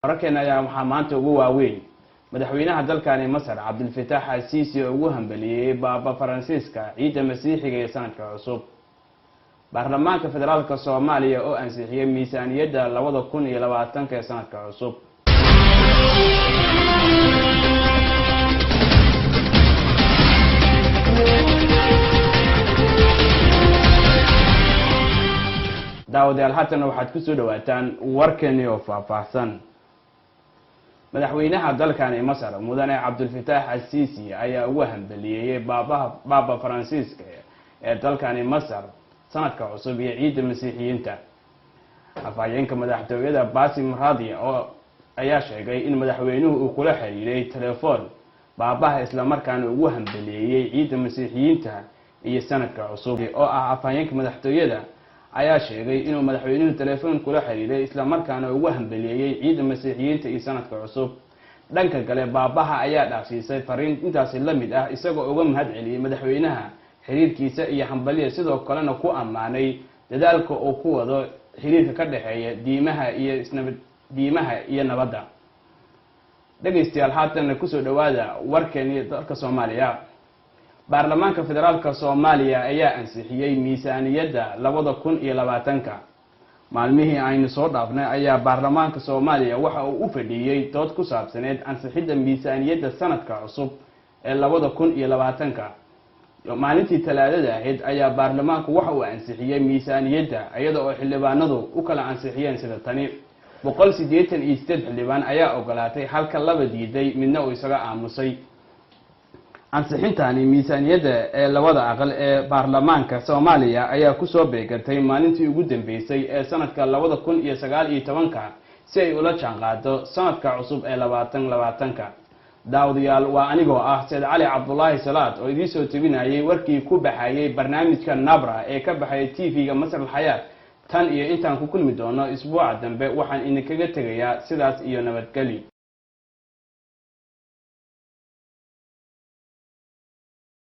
wararkeena ayaa waxaa maanta ugu waaweyn madaxweynaha dalkani Masar Cabdulfataax al-Siisi oo ugu hambaliyay Papa Francisca ciida Masiixiga ee sanadka cusub. Baarlamaanka Federaalka Soomaaliya oo ansixiyay miisaaniyadda 2020 ee sanadka cusub. daawadayaal haatan waxaad ku soo dhawaataan warkeeni oo faahfaahsan. madaxweynaha dalkani Masar mudane Cabdulfataax al-Siisi ayaa ugu hambaliyay Papa Francisca ee dalkani Masar sanadka cusub iyo ciida Masiixiyiinta. afhayeenka madaxtooyada Basim Radi oo ayaa sheegay in madaxweynuhu uu kula xiriiray telefoon baabaha isla markaana ugu hambaliyay ciida Masiixiyiinta iyo sanadka cusub oo afhayeenka madaxtooyada ayaa sheegay inuu madaxweynuhu telefoon kula xiriiray isla markaana ugu hambaliyay ciida Masiixiyiinta iyo sanadka cusub. dhanka kale baabaha ayaa dhaafsiisay fariin intaas la mid ah isagoo uga mahad celiyay madaxweynaha xiriirkiisa iyo hambaliya sidoo kalena ku amaanay dadaalka uu ku wado xiriirka ka dhaxeeya diimaha iyo nabadda. dhageystayaal haatan ku soo dhawaada warkeeni dalka Soomaaliya. baarlamaanka Federaalka Soomaaliya ayaa ansixiyay miisaaniyadda 2020. maalmihii aynu soo dhaafnay ayaa baarlamaanka Soomaaliya waxa uu u fadhiyay dood ku saabsaneed ansixidda miisaaniyadda sanadka cusub ee 2020. maalintii Talaadada ahayd ayaa baarlamaanku waxa uu ansixiyay miisaaniyadda iyada oo xildhibaanadu u kala ansixiyeen sida tani: 188 xildhibaan ayaa ogolaatay halka laba diiday midna uu isaga aamusay. ansixintani miisaaniyadda ee labada aqal ee baarlamaanka Soomaaliya ayaa ku soo beegantay maalintii ugu dambeysay ee sanadka 2019 si ay ula jaanqaado sanadka cusub ee 2020. daawadayaal waa anigoo ah Said Cali Cabdullaahi Salaad oo idin soo tabinayay warkii ku baxayay barnaamijka Nabra ee ka baxay TV-ga Masar al-Hayaat. tan iyo intaan ku kulmi doono isbuuca dambe waxaan idinkaga tegayaa sidaas iyo nabadgelyo.